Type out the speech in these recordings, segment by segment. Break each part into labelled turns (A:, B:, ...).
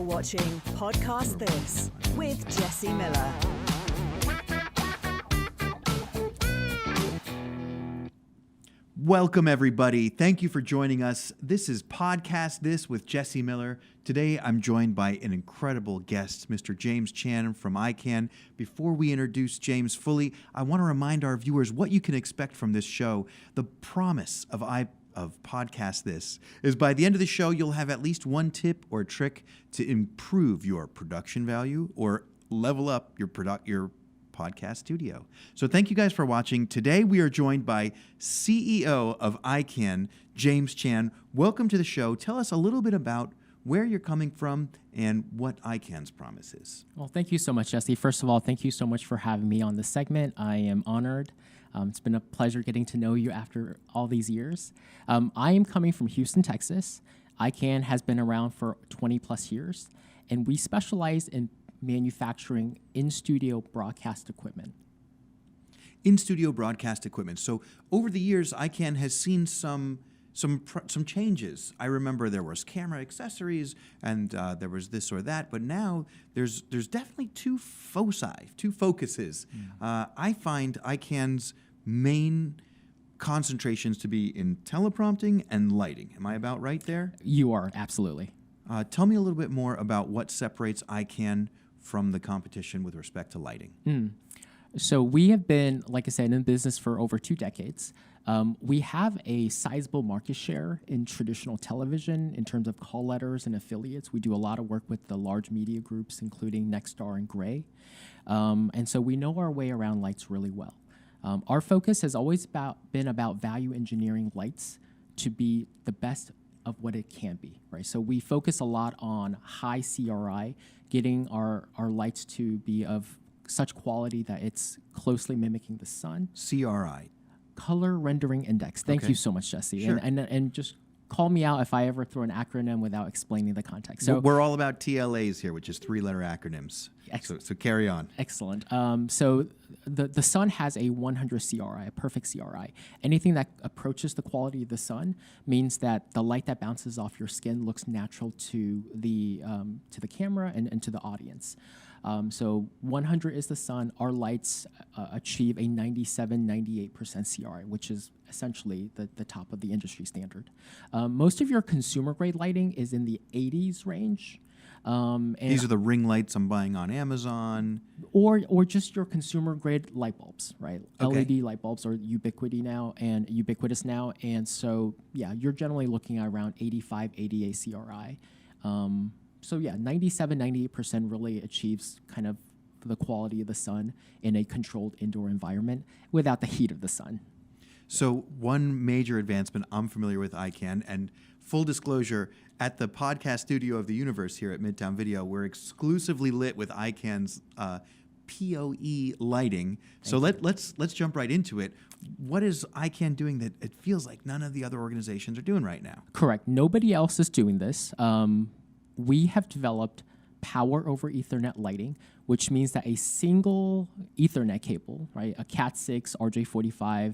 A: watching Podcast This with Jesse Miller.
B: Welcome, everybody. Thank you for joining us. This is Podcast This with Jesse Miller. Today, I'm joined by an incredible guest, Mr. James Tian from iKan. Before we introduce James fully, I want to remind our viewers what you can expect from this show. The promise of Podcast This is by the end of the show, you'll have at least one tip or trick to improve your production value or level up your podcast studio. So thank you guys for watching. Today we are joined by CEO of iKan, James Tian. Welcome to the show. Tell us a little bit about where you're coming from and what iKan's promise is.
C: Well, thank you so much, Jesse. First of all, thank you so much for having me on this segment. I am honored. It's been a pleasure getting to know you after all these years. I am coming from Houston, Texas. iKan has been around for 20 plus years, and we specialize in manufacturing in-studio broadcast equipment.
B: In-studio broadcast equipment. So over the years, iKan has seen some changes. I remember there was camera accessories and there was this or that, but now there's definitely two focuses. I find iKan's main concentrations to be in teleprompting and lighting. Am I about right there?
C: You are, absolutely.
B: Tell me a little bit more about what separates iKan from the competition with respect to lighting.
C: So we have been, like I said, in business for over 2 decades. We have a sizable market share in traditional television in terms of call letters and affiliates. We do a lot of work with the large media groups, including Nexstar and Gray. And so we know our way around lights really well. Our focus has always been about value engineering lights to be the best of what it can be, right? So we focus a lot on high CRI, getting our lights to be of such quality that it's closely mimicking the sun.
B: CRI.
C: Color Rendering Index. Thank you so much, Jesse.
B: Sure.
C: And just call me out if I ever throw an acronym without explaining the context. So
B: we're all about TLAs here, which is 3-letter acronyms. So carry on.
C: Excellent. So the sun has a 100 CRI, a perfect CRI. Anything that approaches the quality of the sun means that the light that bounces off your skin looks natural to the camera and to the audience. So 100 is the sun. Our lights achieve a 97-98% CRI, which is essentially the top of the industry standard. Most of your consumer-grade lighting is in the 80s range. And
B: these are the ring lights I'm buying on Amazon.
C: Or just your consumer-grade light bulbs, right?
B: Okay.
C: LED light bulbs are ubiquitous now. And so, yeah, you're generally looking at around 85, 88 CRI. So yeah, 97-98% really achieves kind of the quality of the sun in a controlled indoor environment without the heat of the sun.
B: So one major advancement I'm familiar with iKan, and full disclosure, at the podcast studio of the universe here at Midtown Video, we're exclusively lit with iKan's PoE lighting. So let's jump right into it. What is iKan doing that it feels like none of the other organizations are doing right now?
C: Correct. Nobody else is doing this. We have developed power over Ethernet lighting, which means that a single Ethernet cable, right, a Cat6, RJ45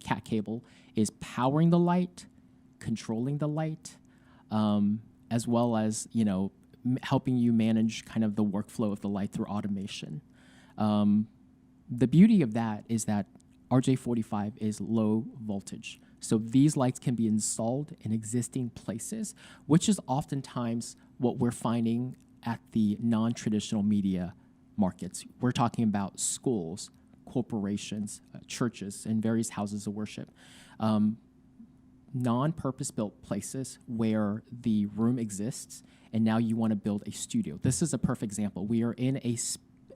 C: cat cable, is powering the light, controlling the light, as well as helping you manage kind of the workflow of the light through automation. The beauty of that is that RJ45 is low voltage. So these lights can be installed in existing places, which is oftentimes what we're finding at the non-traditional media markets. We're talking about schools, corporations, churches, and various houses of worship. Non-purpose-built places where the room exists, and now you want to build a studio. This is a perfect example. We are in a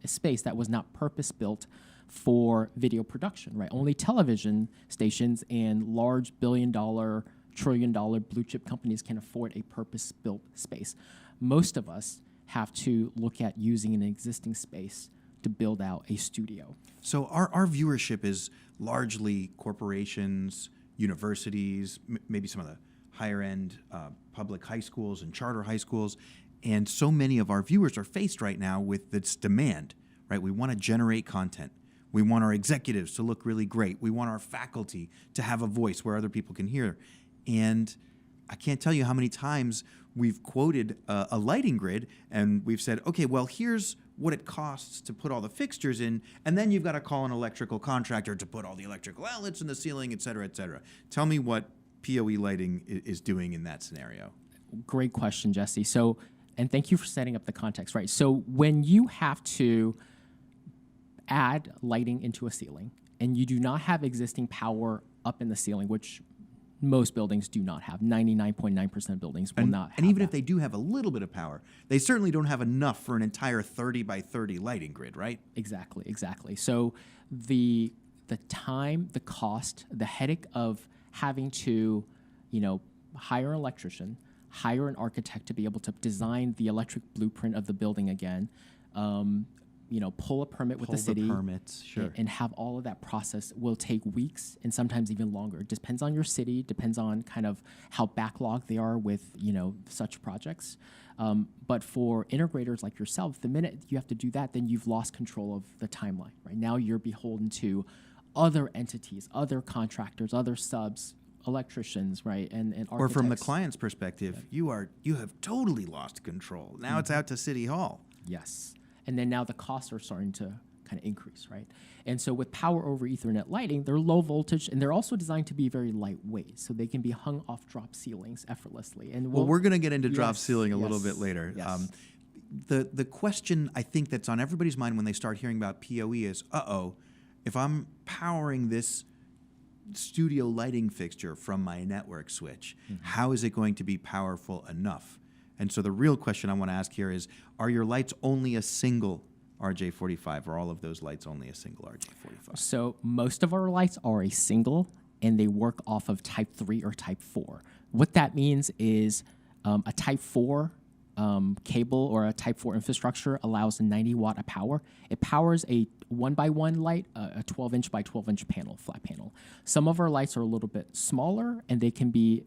C: space that was not purpose-built for video production, right? Only television stations and large billion-dollar, trillion-dollar blue-chip companies can afford a purpose-built space. Most of us have to look at using an existing space to build out a studio.
B: So our viewership is largely corporations, universities, maybe some of the higher-end public high schools and charter high schools, and so many of our viewers are faced right now with this demand, right? We want to generate content. We want our executives to look really great. We want our faculty to have a voice where other people can hear. And I can't tell you how many times we've quoted a lighting grid and we've said, okay, well, here's what it costs to put all the fixtures in, and then you've got to call an electrical contractor to put all the electrical outlets in the ceiling, et cetera, et cetera. Tell me what PoE lighting is doing in that scenario.
C: Great question, Jesse. So, and thank you for setting up the context, right? So when you have to add lighting into a ceiling and you do not have existing power up in the ceiling, which most buildings do not have. 99.9% of buildings will not have
B: And even
C: that.
B: if they do have a little bit of power, they certainly don't have enough for an entire 30 by 30 lighting grid, right?
C: Exactly. So the time, the cost, the headache of having to, hire an electrician, hire an architect to be able to design the electric blueprint of the building again, pull a permit with the city,
B: permits, sure.
C: and have all of that process will take weeks and sometimes even longer. It depends on your city, depends on kind of how backlogged they are with, such projects. But for integrators like yourself, the minute you have to do that, then you've lost control of the timeline, right? Now you're beholden to other entities, other contractors, other subs, electricians, right, and architects.
B: Or from the client's perspective, you have totally lost control. Now it's out to City Hall.
C: Yes. And then now the costs are starting to kind of increase, right? And so with power over Ethernet lighting, they're low voltage, and they're also designed to be very lightweight, so they can be hung off drop ceilings effortlessly. And
B: Well, we're going to get into drop ceiling a little
C: yes,
B: bit later.
C: yes.
B: The question I think that's on everybody's mind when they start hearing about PoE is, if I'm powering this studio lighting fixture from my network switch, how is it going to be powerful enough? And so the real question I want to ask here is, are your lights only a single RJ45, or all of those lights only a single RJ45?
C: So most of our lights are a single, and they work off of type 3 or type 4. What that means is a type 4 cable or a type 4 infrastructure allows 90 watt of power. It powers a 1x1 light, a 12-inch by 12-inch panel, flat panel. Some of our lights are a little bit smaller, and they can be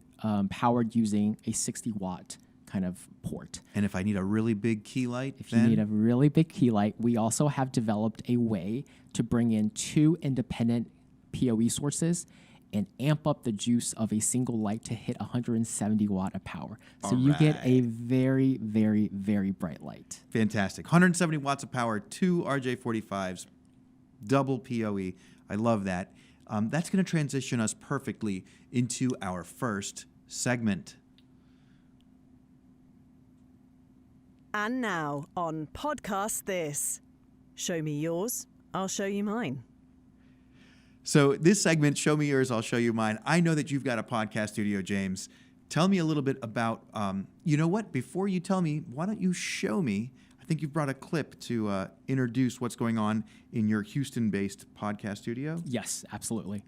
C: powered using a 60 watt kind of port.
B: And if I need a really big key light,
C: If you need a really big key light, we also have developed a way to bring in 2 independent PoE sources and amp up the juice of a single light to hit 170 watt of power. So you get a very, very, very bright light.
B: Fantastic. 170 watts of power, 2 RJ45s, double PoE. I love that. That's going to transition us perfectly into our first segment.
A: And now on Podcast This. Show me yours, I'll show you mine.
B: So this segment, Show Me Yours, I'll Show You Mine. I know that you've got a podcast studio, James. Tell me a little bit about, you know what? Before you tell me, why don't you show me? I think you've brought a clip to introduce what's going on in your Houston-based podcast studio.
C: Yes, absolutely.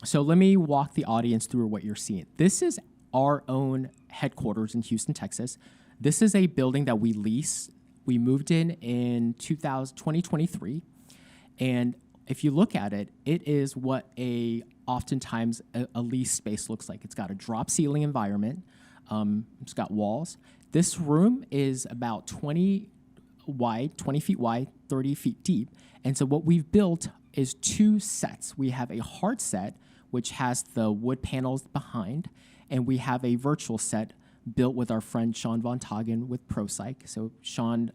C: So let me walk the audience through what you're seeing. This is our own headquarters in Houston, Texas. This is a building that we lease. We moved in 2023. And if you look at it, it is what oftentimes a lease space looks like. It's got a drop ceiling environment. It's got walls. This room is about 20 feet wide, 30 feet deep. And so what we've built is 2 sets. We have a hard set, which has the wood panels behind, and we have a virtual set built with our friend Sean Von Tagen with ProPsych. So Sean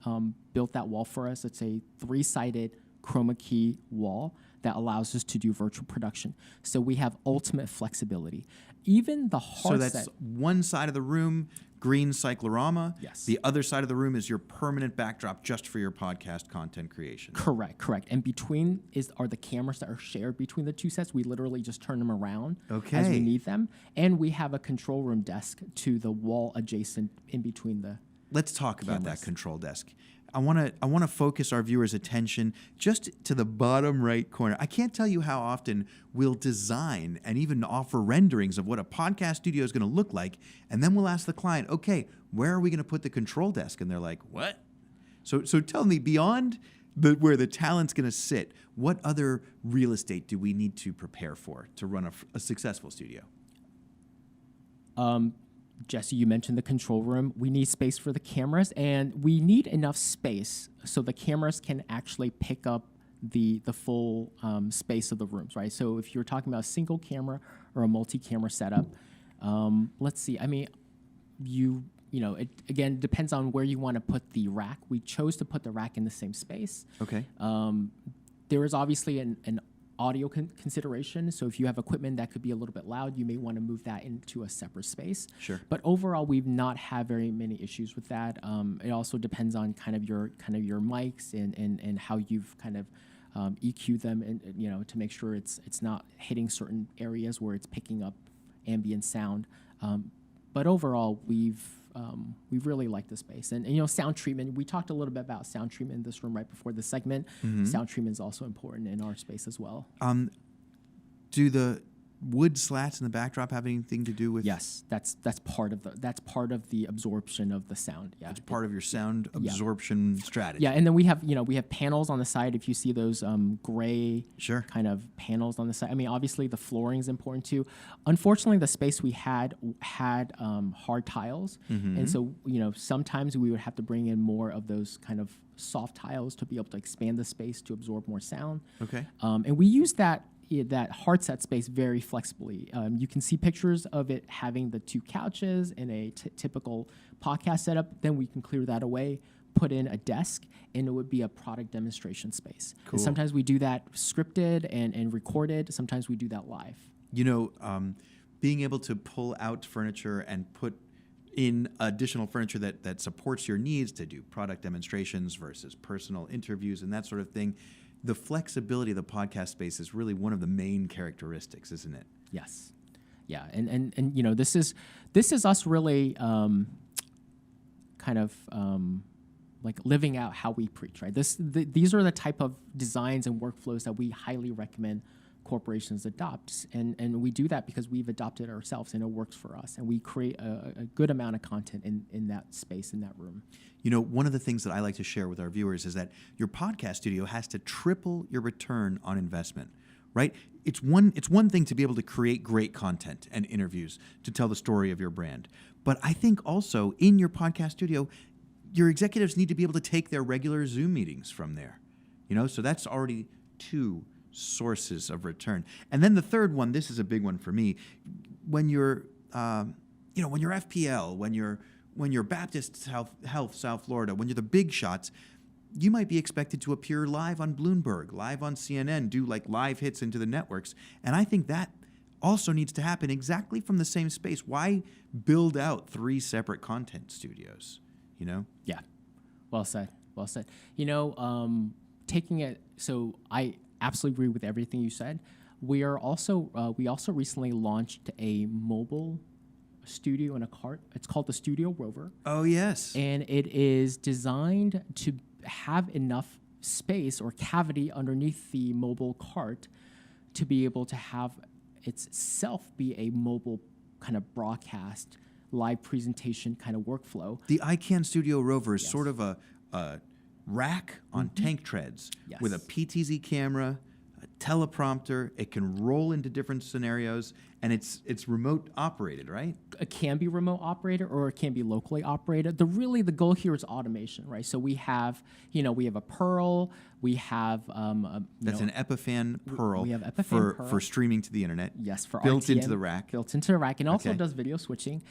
C: built that wall for us. It's a 3-sided chroma key wall that allows us to do virtual production. So we have ultimate flexibility. Even the hard set.
B: So that's one side of the room, green cyclorama.
C: Yes.
B: The other side of the room is your permanent backdrop just for your podcast content creation.
C: Correct. And between are the cameras that are shared between the 2 sets. We literally just turn them around as we need them. And we have a control room desk to the wall adjacent in between the
B: Let's talk about
C: cameras.
B: that control desk. I want to focus our viewers' attention just to the bottom right corner. I can't tell you how often we'll design and even offer renderings of what a podcast studio is going to look like, and then we'll ask the client, okay, where are we going to put the control desk? And they're like, what? So tell me, beyond where the talent's going to sit, what other real estate do we need to prepare for to run a successful studio?
C: Jesse, you mentioned the control room. We need space for the cameras, and we need enough space so the cameras can actually pick up the full space of the rooms, right? So if you're talking about a single camera or a multi-camera setup, let's see. I mean, it again depends on where you want to put the rack. We chose to put the rack in the same space.
B: Okay.
C: There is obviously an audio consideration. So if you have equipment that could be a little bit loud, you may want to move that into a separate space.
B: Sure.
C: But overall, we've not had very many issues with that. It also depends on kind of your mics and how you've kind of EQ them, and to make sure it's not hitting certain areas where it's picking up ambient sound. But overall, we've really liked the space, and sound treatment. We talked a little bit about sound treatment in this room right before the segment. Sound treatment is also important in our space as well.
B: Do the wood slats in the backdrop have anything to do with?
C: Yes, that's part of the absorption of the sound. Yeah,
B: it's part of your sound absorption strategy.
C: Yeah, and then we have panels on the side. If you see those gray kind of panels on the side, I mean, obviously the flooring is important too. Unfortunately, the space we had hard tiles, and so sometimes we would have to bring in more of those kind of soft tiles to be able to expand the space to absorb more sound.
B: Okay,
C: and we use that hard set space very flexibly. You can see pictures of it having the two couches in a typical podcast setup. Then we can clear that away, put in a desk, and it would be a product demonstration space.
B: Cool.
C: And sometimes we do that scripted and recorded. Sometimes we do that live.
B: Being able to pull out furniture and put in additional furniture that supports your needs to do product demonstrations versus personal interviews and that sort of thing. The flexibility of the podcast space is really one of the main characteristics, isn't it?
C: Yes. Yeah. And this is us really kind of like living out how we preach, right? These are the type of designs and workflows that we highly recommend corporations adopt. And we do that because we've adopted it ourselves and it works for us. And we create a good amount of content in that space, in that room.
B: One of the things that I like to share with our viewers is that your podcast studio has to triple your return on investment, right? It's one thing to be able to create great content and interviews to tell the story of your brand. But I think also in your podcast studio, your executives need to be able to take their regular Zoom meetings from there. So that's already two sources of return. And then the third one, this is a big one for me. When you're FPL, when you're Baptist Health South Florida, when you're the big shots, you might be expected to appear live on Bloomberg, live on CNN, do like live hits into the networks. And I think that also needs to happen exactly from the same space. Why build out 3 separate content studios?
C: Yeah. Well said. Taking it, so I absolutely agree with everything you said. We also recently launched a mobile studio in a cart. It's called the Studio Rover.
B: Oh, yes.
C: And it is designed to have enough space or cavity underneath the mobile cart to be able to have itself be a mobile kind of broadcast, live presentation kind of workflow.
B: The iKan Studio Rover is sort of a rack on tank treads with a PTZ camera, a teleprompter. It can roll into different scenarios, and it's remote operated, right?
C: It can be remote operated or it can be locally operated. The goal here is automation, right? So we have a Pearl, we have
B: that's an Epiphan Pearl.
C: We have Epiphan Pearl
B: for streaming to the internet.
C: Yes, for
B: built
C: RTN,
B: into the rack.
C: Built into the rack, and also does video switching.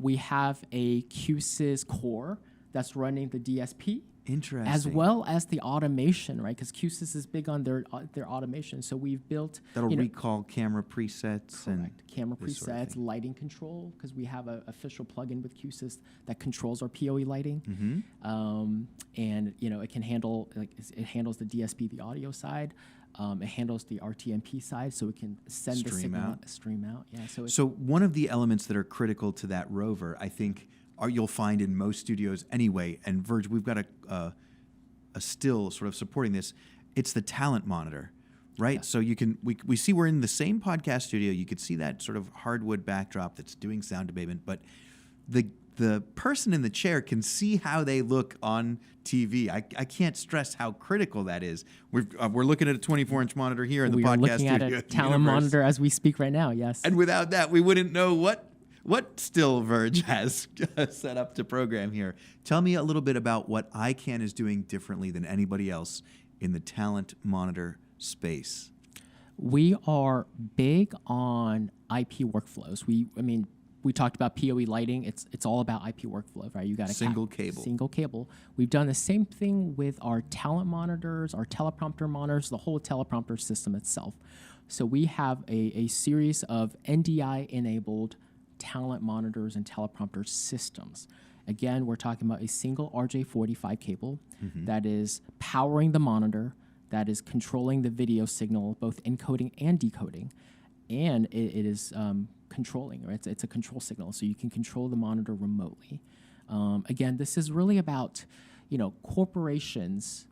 C: We have a QSys core that's running the DSP.
B: Interesting.
C: As well as the automation, right? Because QSys is big on their automation. So we've built
B: that'll recall camera presets and
C: camera presets, sort of lighting control, because we have an official plugin with QSys that controls our PoE lighting, and it can handle it handles the DSP, the audio side. It handles the RTMP side, so it can send the signal stream out. Yeah. So
B: one of the elements that are critical to that rover, I think, you'll find in most studios anyway, and Verge, we've got a still sort of supporting this. It's the talent monitor, right? Yeah. So we see we're in the same podcast studio. You could see that sort of hardwood backdrop that's doing sound abatement, but the person in the chair can see how they look on TV. I can't stress how critical that is. We're looking at a 24-inch monitor here in the podcast studio.
C: We're looking at a talent monitor as we speak right now. Yes,
B: and without that, we wouldn't know what still Verge has set up to program here. Tell me a little bit about what iKan is doing differently than anybody else in the talent monitor space?
C: We are big on IP workflows. We talked about PoE lighting. It's all about IP workflow, right? You got a
B: Single cable.
C: We've done the same thing with our talent monitors, our teleprompter monitors, the whole teleprompter system itself. So we have a series of NDI-enabled talent monitors and teleprompter systems. Again, we're talking about a single RJ45 cable that is powering the monitor, that is controlling the video signal, both encoding and decoding, and it is controlling, or it's a control signal, so you can control the monitor remotely. Again, this is really about, corporations.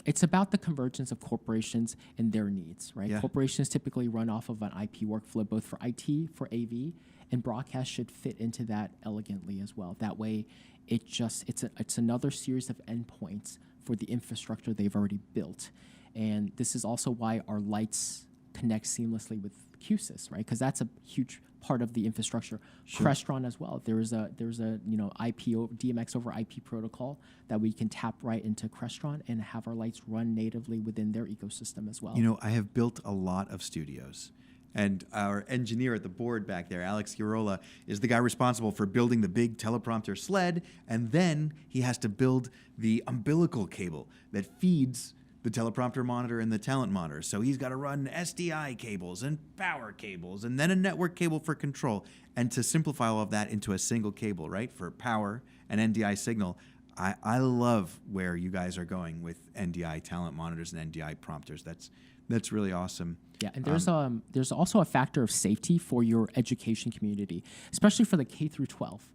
C: It's about the convergence of corporations and their needs, right?
B: Yeah. Corporations
C: typically run off of an IP workflow, both for IT, for AV, and broadcast should fit into that elegantly as well. That way, it's another series of endpoints for the infrastructure they've already built. And this is also why our lights connect seamlessly with QSys, right? Because that's a huge part of the infrastructure.
B: Sure.
C: Crestron as well. There's a DMX over IP protocol that we can tap right into Crestron and have our lights run natively within their ecosystem as well.
B: I have built a lot of studios. And our engineer at the board back there, Alex Girola, is the guy responsible for building the big teleprompter sled, and then he has to build the umbilical cable that feeds the teleprompter monitor and the talent monitor. So he's got to run SDI cables and power cables and then a network cable for control. And to simplify all of that into a single cable, right, for power and NDI signal, I love where you guys are going with NDI talent monitors and NDI prompters. That's really awesome.
C: Yeah, and there's also a factor of safety for your education community, especially for the K through 12.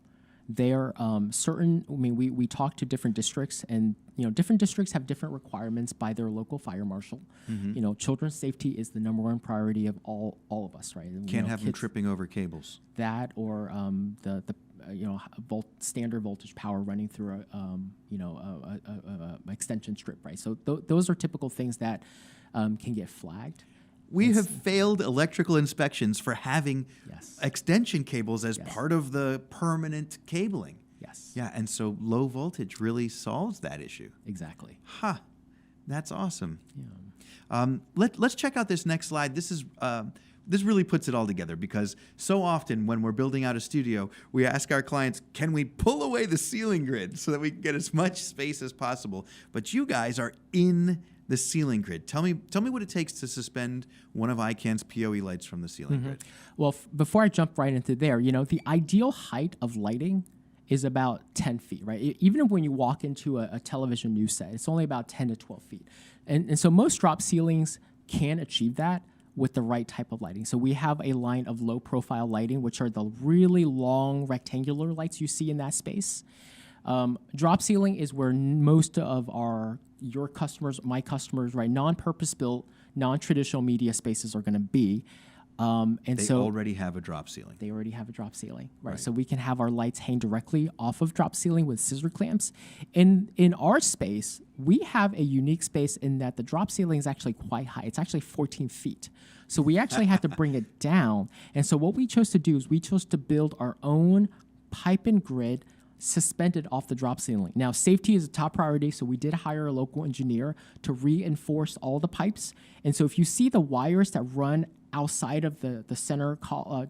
C: There we talk to different districts, and different districts have different requirements by their local fire marshal. Children's safety is the number one priority of all of us, right?
B: Can't have them tripping over cables.
C: That or the standard voltage power running through a extension strip, right? So those are typical things that can get flagged.
B: We have failed electrical inspections for having
C: Yes.
B: extension cables as
C: Yes.
B: part of the permanent cabling.
C: Yes.
B: Yeah, and so low voltage really solves that issue.
C: Exactly.
B: That's awesome.
C: Yeah.
B: Let's check out this next slide. This really puts it all together, because so often when we're building out a studio, we ask our clients, can we pull away the ceiling grid so that we can get as much space as possible? But you guys are in the ceiling grid. Tell me what it takes to suspend one of iKan's PoE lights from the ceiling grid.
C: Well, before I jump right into there, the ideal height of lighting is about 10 feet, right? Even when you walk into a television news set, it's only about 10 to 12 feet. And so most drop ceilings can achieve that with the right type of lighting. So we have a line of low profile lighting, which are the really long rectangular lights you see in that space. Drop ceiling is where most of your customers, my customers, right, non-purpose built, non-traditional media spaces are going to be.
B: They already have a drop ceiling.
C: They already have a drop ceiling, right? So we can have our lights hang directly off of drop ceiling with scissor clamps. In our space, we have a unique space in that the drop ceiling is actually quite high. It's actually 14 feet. So we actually have to bring it down. And so what we chose to do is we chose to build our own pipe and grid suspended off the drop ceiling. Now, safety is a top priority, so we did hire a local engineer to reinforce all the pipes. And so if you see the wires that run outside of the center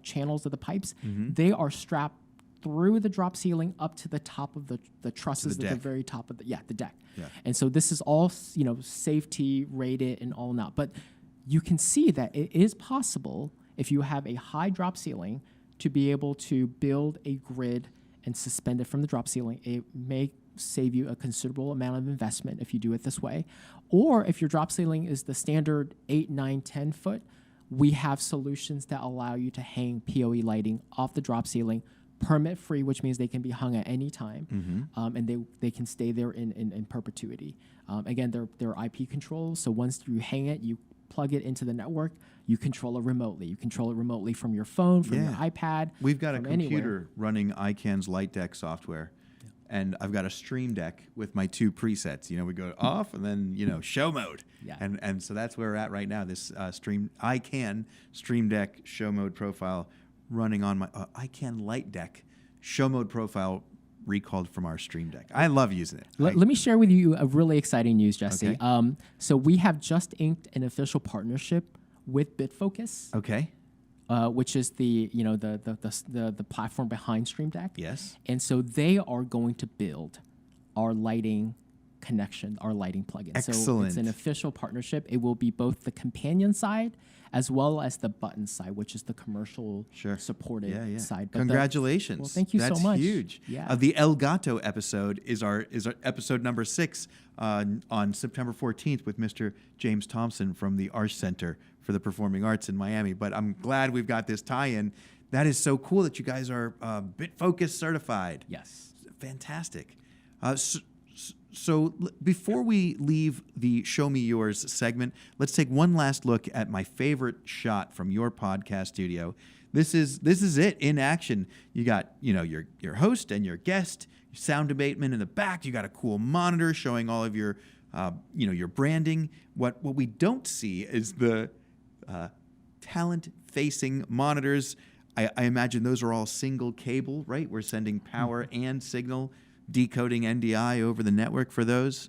C: channels of the pipes, they are strapped through the drop ceiling up to the top of the trusses at the very top of the deck. Yeah. And so this is all safety rated and all that. But you can see that it is possible, if you have a high drop ceiling, to be able to build a grid and suspend it from the drop ceiling. It may save you a considerable amount of investment if you do it this way. Or if your drop ceiling is the standard 8, 9, 10 foot, we have solutions that allow you to hang PoE lighting off the drop ceiling, permit free, which means they can be hung at any time, and they can stay there in perpetuity. Again, they're IP controls, so once you hang it, you plug it into the network, you control it remotely. You control it remotely from your phone, from your iPad.
B: We've got a computer
C: anywhere.
B: running iKan's Light Deck software, and I've got a Stream Deck with my 2 presets. We go off and then, show mode.
C: Yeah.
B: And so that's where we're at right now, this iKan Stream Deck show mode profile running on my iKan Light Deck show mode profile recalled from our Stream Deck. I love using it.
C: Let me share with you a really exciting news, Jesse.
B: Okay.
C: So we have just inked an official partnership with Bitfocus,
B: Okay.
C: which is the platform behind Stream Deck.
B: Yes.
C: And so they are going to build our lighting connection, our lighting plugin. So
B: Excellent.
C: it's an official partnership. It will be both the companion side as well as the button side, which is the commercial supported side. But
B: Congratulations.
C: Well, thank you
B: That's
C: so much.
B: Huge.
C: Yeah.
B: The El Gato episode is our episode number 6 on September 14th with Mr. James Thompson from the Arts Center for the Performing Arts in Miami. But I'm glad we've got this tie-in. That is so cool that you guys are Bitfocus certified.
C: Yes.
B: Fantastic. So before we leave the Show Me Yours segment, let's take one last look at my favorite shot from your podcast studio. This is it in action. You got your host and your guest, your sound abatement in the back. You got a cool monitor showing all of your your branding. What we don't see is the talent-facing monitors. I imagine those are all single cable, right? We're sending power and signal, decoding NDI over the network for those.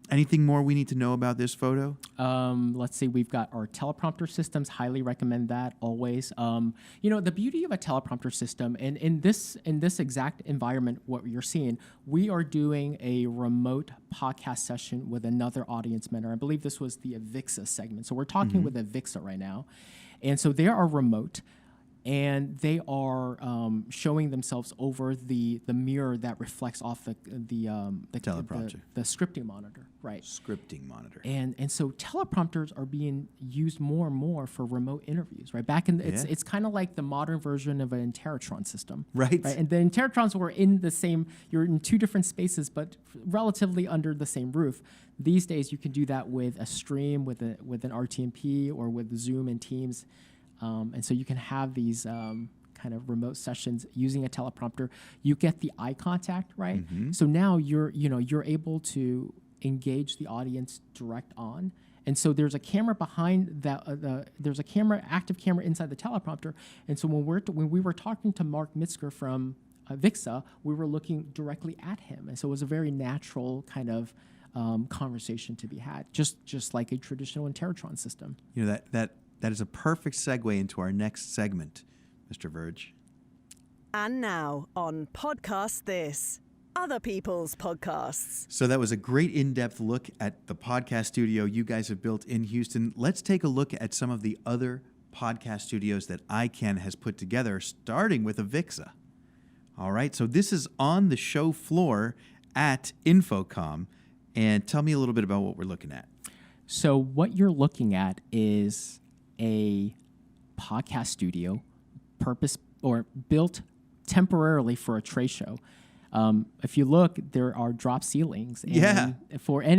B: Anything more we need to know about this photo?
C: Let's see. We've got our teleprompter systems. Highly recommend that always. The beauty of a teleprompter system, and in this exact environment, what you're seeing, we are doing a remote podcast session with another audience member. I believe this was the AVIXA segment. So we're talking with AVIXA right now, and so they are remote. And they are showing themselves over the mirror that reflects off the
B: teleprompter,
C: the scripting monitor, right?
B: Scripting monitor.
C: And so teleprompters are being used more and more for remote interviews, right? Back in it's kind of like the modern version of an Interrotron system,
B: right?
C: And the Interrotrons were in the same. You're in two different spaces, but relatively under the same roof. These days, you can do that with a stream, with an RTMP, or with Zoom and Teams. And so you can have these kind of remote sessions using a teleprompter. You get the eye contact, right? So now you're able to engage the audience direct on. And so there's a camera behind that. There's a active camera inside the teleprompter. And so when we were talking to Mark Mitzker from AVIXA, we were looking directly at him, and so it was a very natural kind of conversation to be had, just like a traditional Interrotron system.
B: That is a perfect segue into our next segment, Mr. Verge.
A: And now on Podcast This, other people's podcasts.
B: So that was a great in-depth look at the podcast studio you guys have built in Houston. Let's take a look at some of the other podcast studios that iKan has put together, starting with AVIXA. All right, so this is on the show floor at Infocom. And tell me a little bit about what we're looking at.
C: So what you're looking at is a podcast studio built temporarily for a trade show. If you look, there are drop ceilings. And for I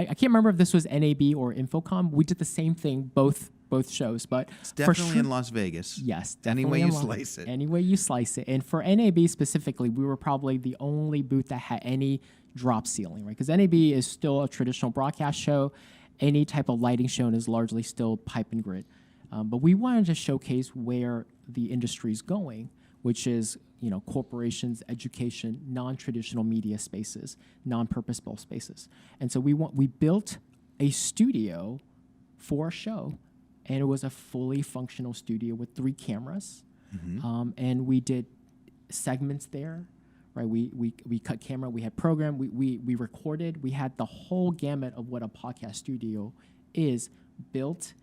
C: can't remember if this was NAB or Infocom. We did the same thing both shows, but
B: it's definitely in Las Vegas.
C: Yes,
B: any way you slice it.
C: Any way you slice it. And for NAB specifically, we were probably the only booth that had any drop ceiling, right? Because NAB is still a traditional broadcast show. Any type of lighting shown is largely still pipe and grid. But we wanted to showcase where the industry is going, which is corporations, education, non-traditional media spaces, non-purpose-built spaces. And so we built a studio for a show, and it was a fully functional studio with 3 cameras. And we did segments there. Right, we cut camera, we had program, we recorded, we had the whole gamut of what a podcast studio is built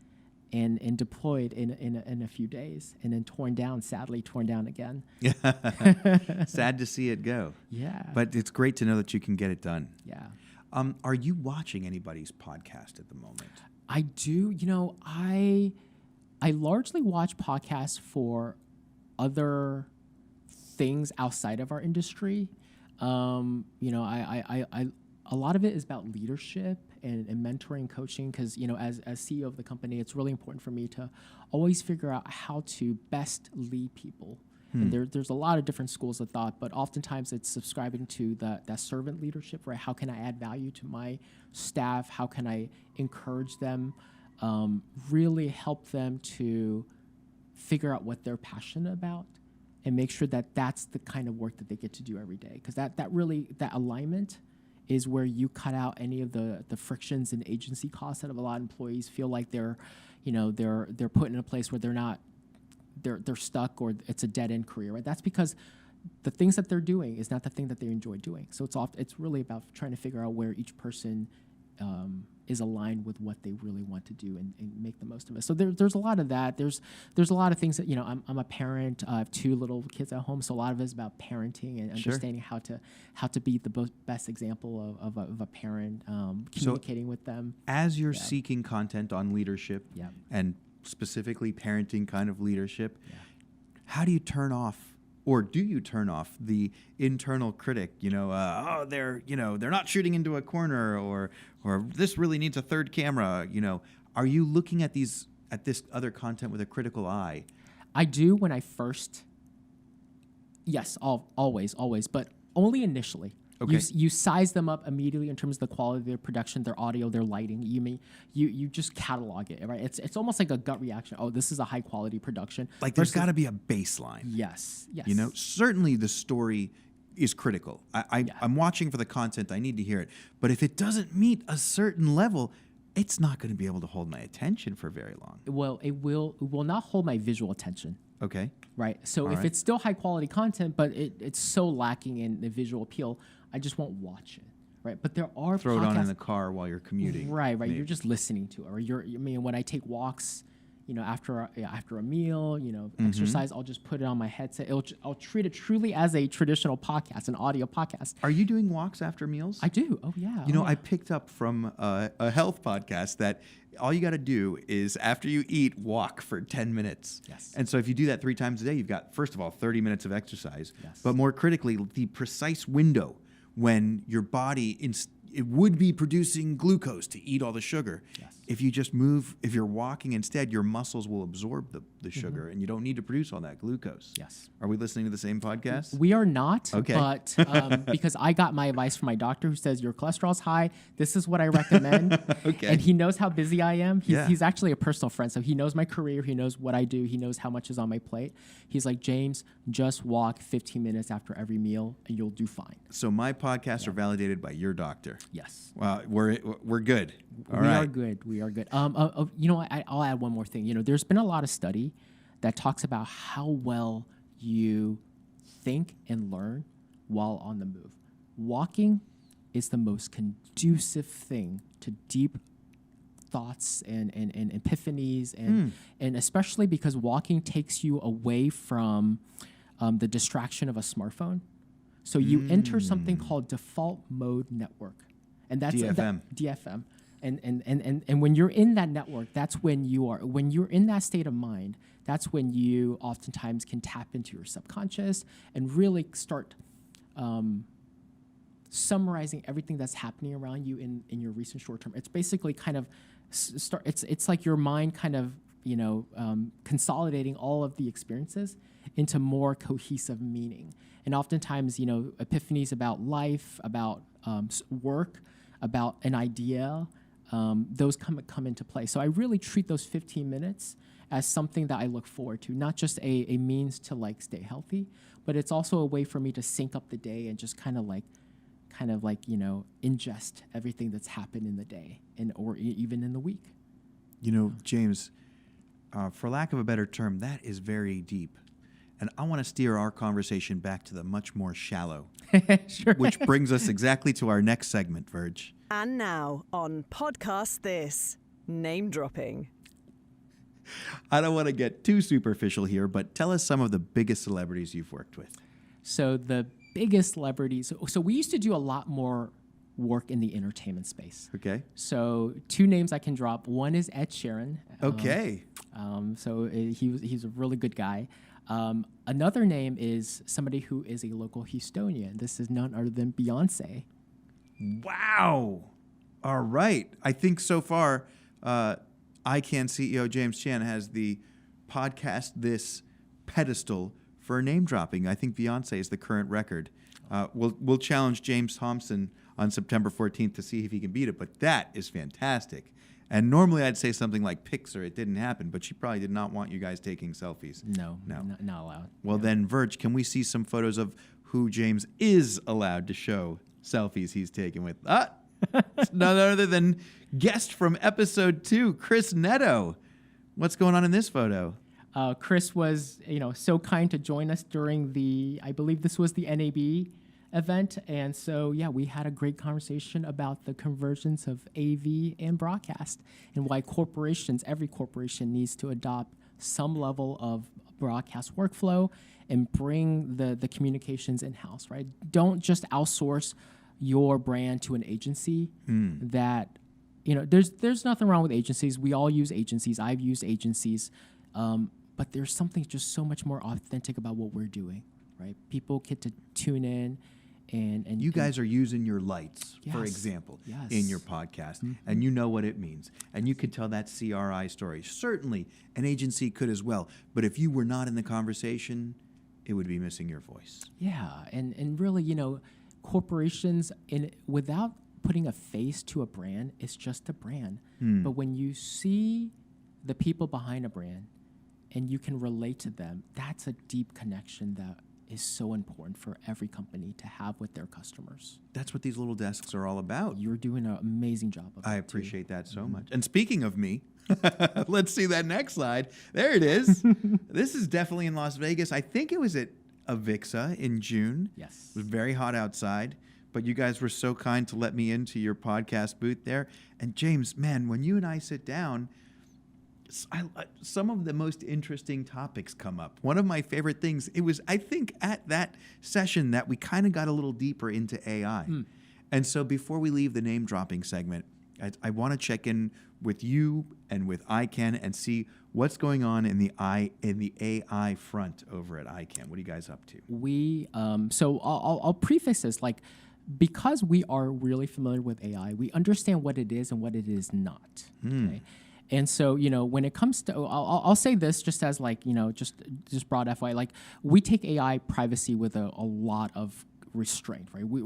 C: and deployed in a few days, and then sadly torn down again.
B: Sad to see it go.
C: Yeah.
B: But it's great to know that you can get it done.
C: Yeah.
B: Are you watching anybody's podcast at the moment?
C: I do. I largely watch podcasts for other things outside of our industry. A lot of it is about leadership and mentoring, coaching, because as CEO of the company, it's really important for me to always figure out how to best lead people. And there's a lot of different schools of thought, but oftentimes it's subscribing to that servant leadership, right? How can I add value to my staff? How can I encourage them? Really help them to figure out what they're passionate about, and make sure that that's the kind of work that they get to do every day. Because that alignment is where you cut out any of the frictions and agency costs that a lot of employees feel like they're put in a place where they're stuck or it's a dead end career, right? That's because the things that they're doing is not the thing that they enjoy doing. So it's really about trying to figure out where each person is aligned with what they really want to do and make the most of it. So there's a lot of that. There's a lot of things that, I'm a parent. I have 2 little kids at home, so a lot of it is about parenting and understanding how to be the best example of a parent, communicating with them.
B: As you're seeking content on leadership and specifically parenting kind of leadership, how do you turn off? Or do you turn off the internal critic? They're not shooting into a corner, or this really needs a third camera. Are you looking at this other content with a critical eye?
C: I do when I first. Yes, always, but only initially.
B: Okay.
C: You size them up immediately in terms of the quality of their production, their audio, their lighting. You just catalog it, right? It's almost like a gut reaction. Oh, this is a high quality production.
B: Like there's got to be a baseline.
C: Yes.
B: Certainly the story is critical. I'm watching for the content. I need to hear it. But if it doesn't meet a certain level, it's not going to be able to hold my attention for very long.
C: Well, it will not hold my visual attention.
B: Okay.
C: Right. So if it's still high quality content, but it's so lacking in the visual appeal, I just won't watch it. Right. But there are
B: throw it on in the car while you're commuting.
C: Right. Maybe. You're just listening to it. Or when I take walks, after a meal, exercise, I'll just put it on my headset. I'll treat it truly as a traditional podcast, an audio podcast.
B: Are you doing walks after meals?
C: I do. Oh, yeah.
B: I picked up from a health podcast that all you got to do is after you eat, walk for 10 minutes.
C: Yes.
B: And so if you do that 3 times a day, you've got, first of all, 30 minutes of exercise.
C: Yes.
B: But more critically, the precise window when your body it would be producing glucose to eat all the sugar.
C: Yes.
B: If you just move, if you're walking instead, your muscles will absorb the sugar and you don't need to produce all that glucose.
C: Yes.
B: Are we listening to the same podcast?
C: We are not,
B: okay.
C: But because I got my advice from my doctor who says your cholesterol's high, this is what I recommend.
B: Okay.
C: And he knows how busy I am. He's actually a personal friend, so he knows my career, he knows what I do, he knows how much is on my plate. He's like, James, just walk 15 minutes after every meal and you'll do fine.
B: So my podcasts are validated by your doctor.
C: Yes.
B: Well, we're good. All
C: we
B: right.
C: are good. We are good. I'll add one more thing. There's been a lot of study that talks about how well you think and learn while on the move. Walking is the most conducive thing to deep thoughts and epiphanies, and especially because walking takes you away from the distraction of a smartphone. So you enter something called default mode network. And that's
B: DFM.
C: DFM. And when you're in that network, that's when you're in that state of mind, that's when you oftentimes can tap into your subconscious and really start summarizing everything that's happening around you in your recent short term. It's basically kind of it's like your mind kind of consolidating all of the experiences into more cohesive meaning. And oftentimes, epiphanies about life, about work, about an idea, those come into play. So I really treat those 15 minutes as something that I look forward to, not just a means to stay healthy, but it's also a way for me to sync up the day and just kind of ingest everything that's happened in the day or even in the week.
B: James, for lack of a better term, that is very deep. And I want to steer our conversation back to the much more shallow,
C: Sure.
B: which brings us exactly to our next segment, Verge.
A: And now on Podcast This, name dropping.
B: I don't want to get too superficial here, but tell us some of the biggest celebrities you've worked with.
C: So the biggest celebrities. So we used to do a lot more work in the entertainment space.
B: Okay.
C: So 2 names I can drop. One is Ed Sheeran.
B: Okay.
C: He's a really good guy. Another name is somebody who is a local Houstonian. This is none other than Beyonce.
B: Wow. All right. I think so far, iKan CEO James Tian has the Podcast This pedestal for name dropping. I think Beyonce is the current record. We'll challenge James Thompson on September 14th to see if he can beat it, but that is fantastic. And normally I'd say something like Pixar, it didn't happen, but she probably did not want you guys taking selfies.
C: No,
B: No.
C: not allowed.
B: Well, then, Verge, can we see some photos of who James is allowed to show selfies he's taken with? It's none other than guest from episode 2, Chris Neto. What's going on in this photo?
C: Chris was, so kind to join us during I believe this was the NAB event. And so, yeah, we had a great conversation about the convergence of AV and broadcast and why every corporation needs to adopt some level of broadcast workflow and bring the communications in-house, right? Don't just outsource your brand to an agency that, there's nothing wrong with agencies. We all use agencies. I've used agencies. But there's something just so much more authentic about what we're doing, right? People get to tune in and
B: you guys are using your lights, for
C: Yes.
B: example,
C: Yes.
B: in your podcast, and you know what it means. And you could tell that CRI story. Certainly, an agency could as well. But if you were not in the conversation, it would be missing your voice.
C: Yeah, and really, corporations, without putting a face to a brand, it's just a brand. But when you see the people behind a brand and you can relate to them, that's a deep connection that is so important for every company to have with their customers.
B: That's what these little desks are all about.
C: You're doing an amazing job of
B: I
C: it,
B: appreciate that so much. And speaking of me, let's see that next slide. There it is. This is definitely in Las Vegas. I think it was at AVIXA in June.
C: Yes.
B: It was very hot outside, but you guys were so kind to let me into your podcast booth there. And James, man, when you and I sit down, some of the most interesting topics come up. One of my favorite things, it was, I think, at that session that we kind of got a little deeper into AI. And so before we leave the name-dropping segment, I want to check in with you and with iKan and see what's going on in the AI front over at iKan. What are you guys up to?
C: So I'll preface this, because we are really familiar with AI, we understand what it is and what it is not. Okay? And so, when it comes to, I'll say this just as just broad FYI, we take AI privacy with a lot of restraint, right? We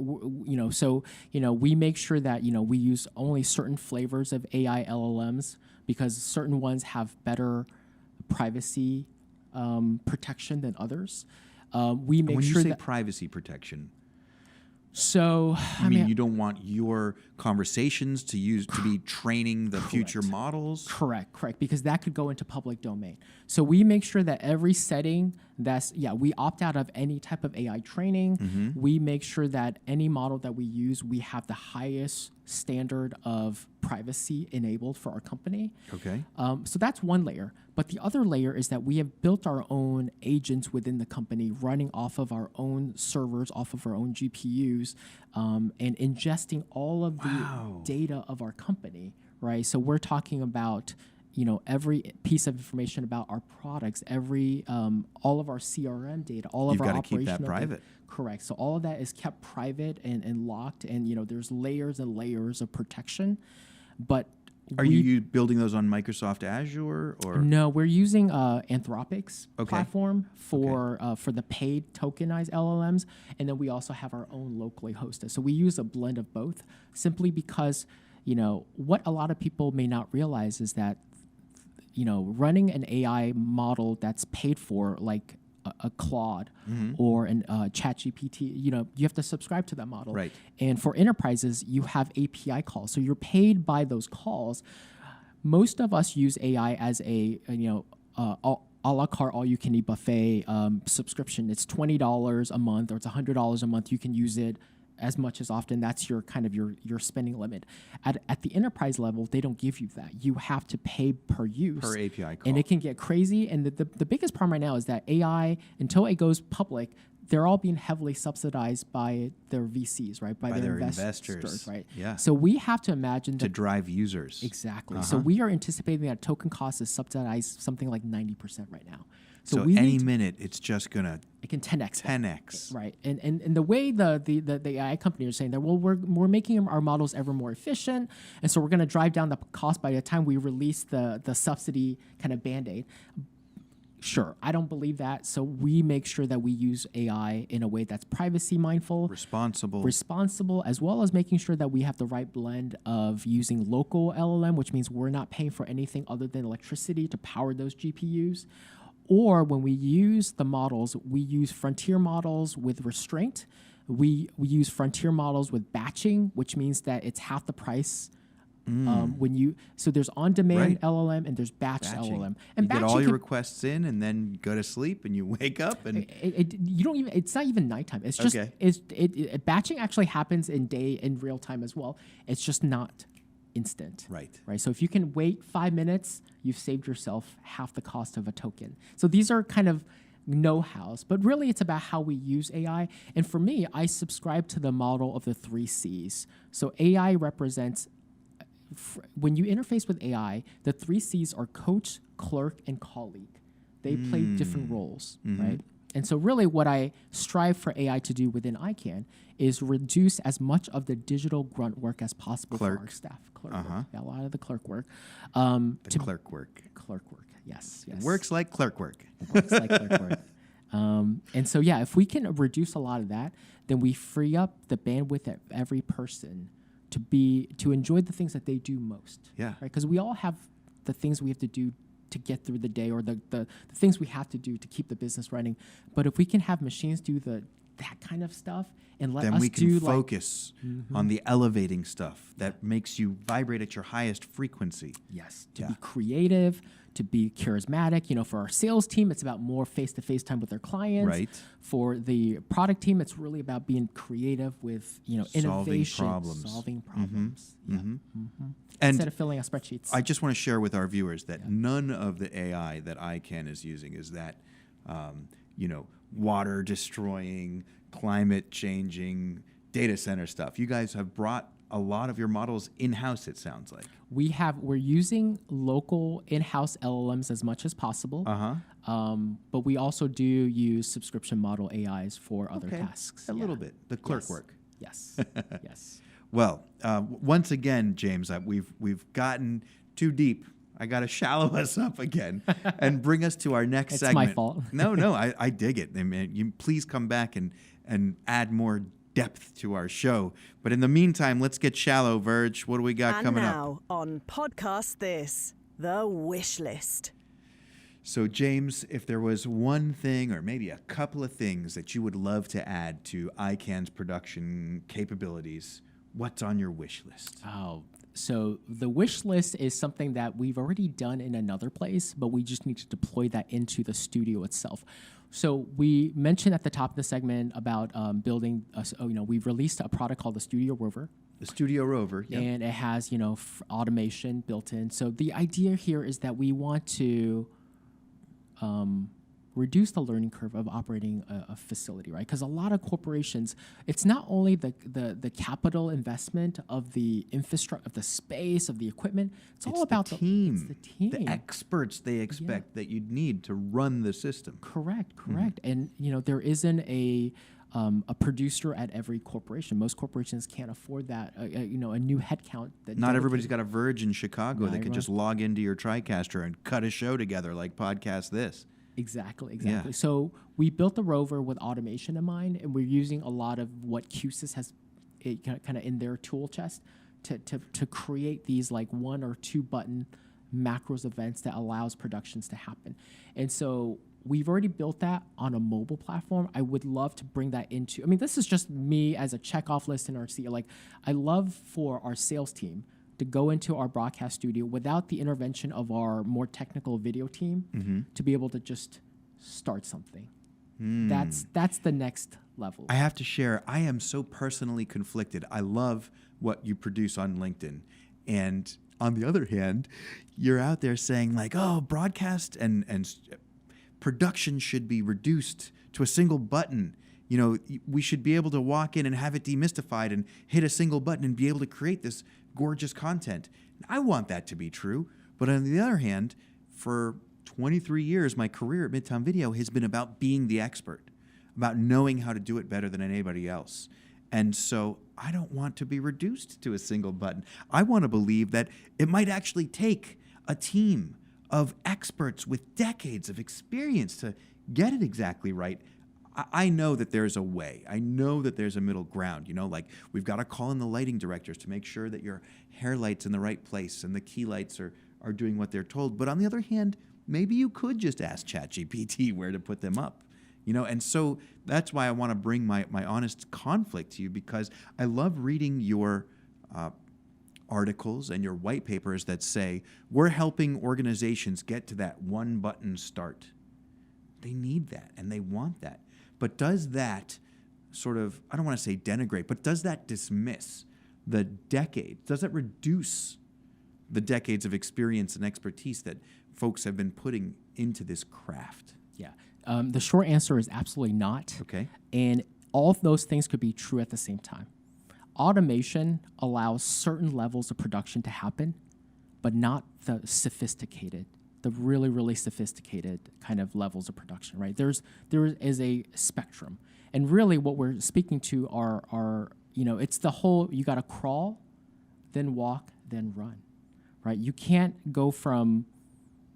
C: make sure that, we use only certain flavors of AI LLMs because certain ones have better privacy protection than others. We make
B: when
C: sure
B: you say
C: that
B: privacy protection,
C: so
B: I mean, you don't want your conversations to be training the future models?
C: Correct, because that could go into public domain. So we make sure that every setting we opt out of any type of AI training. We make sure that any model that we use, we have the highest standard of privacy enabled for our company.
B: Okay.
C: So that's one layer. But the other layer is that we have built our own agents within the company running off of our own servers, off of our own GPUs, and ingesting all of the data of our company, right? So we're talking about, every piece of information about our products, all of our CRM data, all of our operational
B: You've got to keep that private.
C: Correct. So all of that is kept private and locked, and there's layers and layers of protection. But
B: are you building those on Microsoft Azure or?
C: No, we're using Anthropic's platform for the paid tokenized LLMs, and then we also have our own locally hosted. So we use a blend of both, simply because what a lot of people may not realize is that running an AI model that's paid for, like a Claude or an ChatGPT, you have to subscribe to that model.
B: Right.
C: And for enterprises, you have API calls. So you're paid by those calls. Most of us use AI as a a la carte, all-you-can-eat buffet subscription. It's $20 a month or it's $100 a month. You can use it as much as often. That's your kind of your spending limit. At the enterprise level, they don't give you that. You have to pay per use.
B: Per API call.
C: And it can get crazy. And the biggest problem right now is that AI, until it goes public, they're all being heavily subsidized by their VCs, right? By their investors, right?
B: Yeah.
C: So we have to imagine
B: to drive users.
C: Exactly. So we are anticipating that token cost is subsidized something like 90% right now.
B: So any minute, it's just gonna
C: it can 10x.
B: 10x.
C: Right. And the way the AI company are saying that, well, we're making our models ever more efficient, and so we're going to drive down the cost by the time we release the subsidy kind of band-aid. Sure, I don't believe that. So we make sure that we use AI in a way that's privacy mindful, responsible, as well as making sure that we have the right blend of using local LLM, which means we're not paying for anything other than electricity to power those GPUs. Or when we use the models, we use frontier models with restraint. We use frontier models with batching, which means that it's half the price. So there's on-demand LLM and there's batch LLM. And
B: you get all your requests in, and then go to sleep, and you wake up, and
C: you don't even. It's not even nighttime. It's just batching actually happens in real time as well. It's just not instant.
B: Right.
C: So if you can wait 5 minutes, you've saved yourself half the cost of a token. So these are kind of know-hows, but really it's about how we use AI. And for me, I subscribe to the model of the 3 C's. So AI represents. When you interface with AI, the 3 C's are coach, clerk, and colleague. They play different roles, right? And so really what I strive for AI to do within iKan is reduce as much of the digital grunt work as possible for our staff. Clerk work. Yeah, a lot of the clerk work.
B: Clerk work.
C: Clerk work, yes.
B: It works like clerk work.
C: Works like clerk work. And so, if we can reduce a lot of that, then we free up the bandwidth of every person to enjoy the things that they do most.
B: Yeah.
C: Right? Because we all have the things we have to do to get through the day, or the things we have to do to keep the business running. But if we can have machines do that kind of stuff and let us do,
B: then we can focus on the elevating stuff that makes you vibrate at your highest frequency.
C: Yes. To be creative, to be charismatic. For our sales team, it's about more face-to-face time with their clients.
B: Right.
C: For the product team, it's really about being creative with, innovation. Solving problems.
B: And
C: instead of filling out spreadsheets.
B: I just want to share with our viewers that none of the AI that iKan is using is that, water destroying, climate changing, data center stuff. You guys have brought a lot of your models in-house, it sounds like.
C: We're using local in-house LLMs as much as possible. But we also do use subscription model AIs for other tasks.
B: A little bit. The clerk work.
C: Yes. Yes.
B: Well, once again, James, we've gotten too deep. I got to shallow us up again and bring us to our next segment.
C: It's my fault.
B: No, I dig it. I mean, you please come back and add more depth to our show. But in the meantime, let's get shallow, Verge. What do we got coming up?
A: And now on Podcast This, the wish list.
B: So, James, if there was one thing or maybe a couple of things that you would love to add to iKan's production capabilities, what's on your wish list?
C: Oh, so the wish list is something that we've already done in another place, but we just need to deploy that into the studio itself. So we mentioned at the top of the segment about building. We've released a product called the Studio Rover.
B: The Studio Rover, yeah.
C: And it has automation built in. So the idea here is that we want to reduce the learning curve of operating a facility, right? Because a lot of corporations, it's not only the capital investment of the infrastructure, of the space, of the equipment. It's all about
B: the team.
C: It's the team.
B: The experts they expect that you'd need to run the system.
C: Correct. And there isn't a producer at every corporation. Most corporations can't afford that. A new headcount.
B: Not everybody's got a Verge in Chicago that can just log into your TriCaster and cut a show together like Podcast This.
C: Exactly.
B: Yeah.
C: So we built the rover with automation in mind, and we're using a lot of what QSys has kind of in their tool chest to create these like 1 or 2 button macros events that allows productions to happen. And so we've already built that on a mobile platform. I would love to bring that into, this is just me as a checkoff list in our CEO. Like, I love for our sales team to go into our broadcast studio without the intervention of our more technical video team to be able to just start something. That's the next level.
B: I have to share, I am so personally conflicted. I love what you produce on LinkedIn. And on the other hand, you're out there saying like, broadcast and production should be reduced to a single button. We should be able to walk in and have it demystified and hit a single button and be able to create this gorgeous content. I want that to be true. But on the other hand, for 23 years, my career at Midtown Video has been about being the expert, about knowing how to do it better than anybody else. And so I don't want to be reduced to a single button. I want to believe that it might actually take a team of experts with decades of experience to get it exactly right. I know that there's a way. I know that there's a middle ground. Like we've got to call in the lighting directors to make sure that your hair light's in the right place and the key lights are doing what they're told. But on the other hand, maybe you could just ask ChatGPT where to put them up. And so that's why I want to bring my honest conflict to you, because I love reading your articles and your white papers that say we're helping organizations get to that one button start. They need that and they want that. But does that sort of, I don't want to say denigrate, but does that dismiss the decades? Does it reduce the decades of experience and expertise that folks have been putting into this craft?
C: Yeah. The short answer is absolutely not.
B: Okay.
C: And all of those things could be true at the same time. Automation allows certain levels of production to happen, but not the sophisticated, the really, really sophisticated kind of levels of production, right? There is a spectrum. And really what we're speaking to are it's the whole, you got to crawl, then walk, then run, right? You can't go from,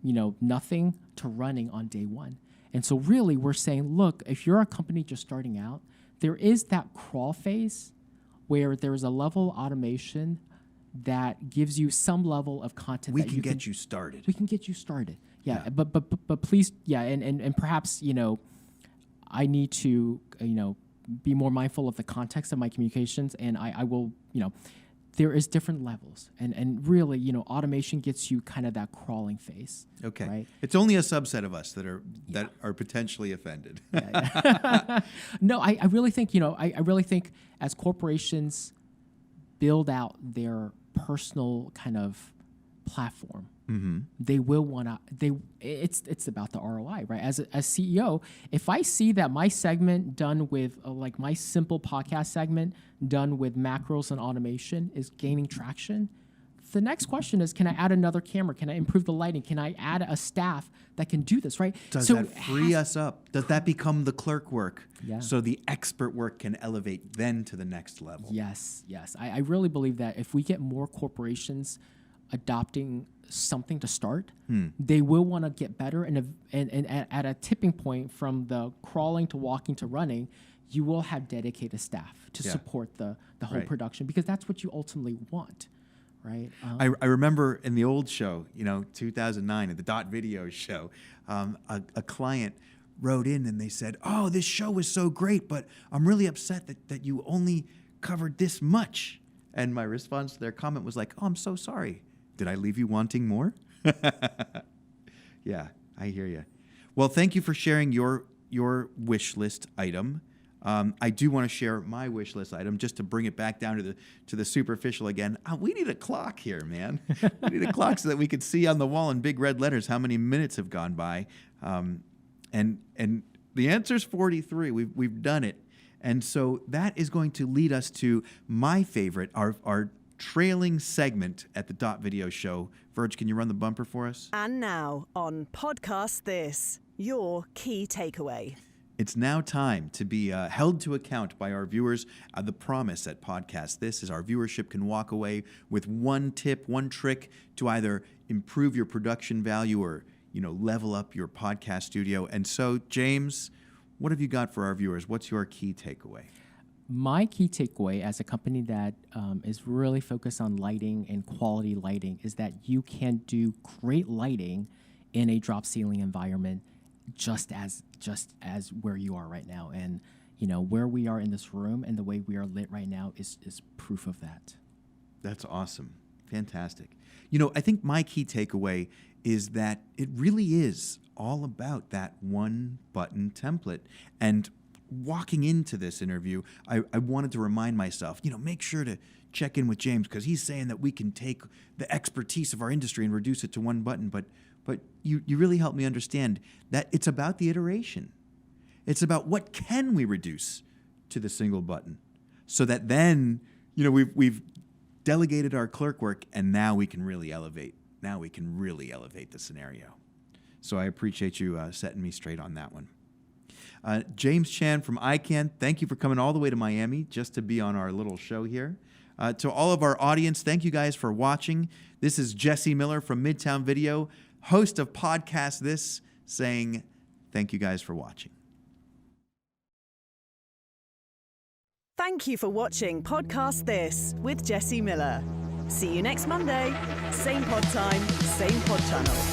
C: nothing to running on day one. And so really we're saying, look, if you're a company just starting out, there is that crawl phase where there's a level of automation that gives you some level of content.
B: We can get you started.
C: We can get you started. Yeah. But please, yeah, and perhaps, I need to, be more mindful of the context of my communications, and I will, there is different levels, and really, automation gets you kind of that crawling phase.
B: Okay,
C: right?
B: It's only a subset of us that are potentially offended.
C: Yeah. No, I really think I really think as corporations build out their personal kind of platform, they will want to. It's about the ROI, right? As CEO, if I see that my segment done with like my simple podcast segment done with macros and automation is gaining traction, the next question is, can I add another camera? Can I improve the lighting? Can I add a staff that can do this, right?
B: Does that free us up? Does that become the clerk work?
C: Yeah.
B: So the expert work can elevate then to the next level.
C: Yes. I really believe that if we get more corporations adopting something to start, they will want to get better, and at a tipping point from the crawling to walking to running, you will have dedicated staff to support the whole production, because that's what you ultimately want. Right.
B: I remember in the old show, 2009 at the Dot Video show, a client wrote in and they said, "Oh, this show was so great, but I'm really upset that you only covered this much." And my response to their comment was like, "Oh, I'm so sorry. Did I leave you wanting more?" Yeah, I hear you. Well, thank you for sharing your wish list item. I do want to share my wish list item just to bring it back down to the superficial again. We need a clock here, man. We need a clock so that we could see on the wall in big red letters how many minutes have gone by. And the answer is 43. We've done it. And so that is going to lead us to my favorite, our trailing segment at the Dot Video show. Verge, can you run the bumper for us?
A: And now on Podcast This, your key takeaway.
B: It's now time to be held to account by our viewers. The promise at Podcast This is our viewership can walk away with one tip, one trick to either improve your production value or, level up your podcast studio. And so, James, what have you got for our viewers? What's your key takeaway?
C: My key takeaway as a company that is really focused on lighting and quality lighting is that you can do great lighting in a drop ceiling environment, just as where you are right now. And where we are in this room and the way we are lit right now is proof of that.
B: That's awesome. Fantastic. I think my key takeaway is that it really is all about that one button template. And walking into this interview, I wanted to remind myself, make sure to check in with James, because he's saying that we can take the expertise of our industry and reduce it to one button. But you really helped me understand that it's about the iteration. It's about what can we reduce to the single button, so that then we've delegated our clerk work, and now we can really elevate. Now we can really elevate the scenario. So I appreciate you setting me straight on that one. James Tian from iKan, thank you for coming all the way to Miami just to be on our little show here. To all of our audience, thank you guys for watching. This is Jesse Miller from Midtown Video, host of Podcast This, saying thank you guys for watching.
A: Thank you for watching Podcast This with Jesse Miller. See you next Monday. Same pod time, same pod channel.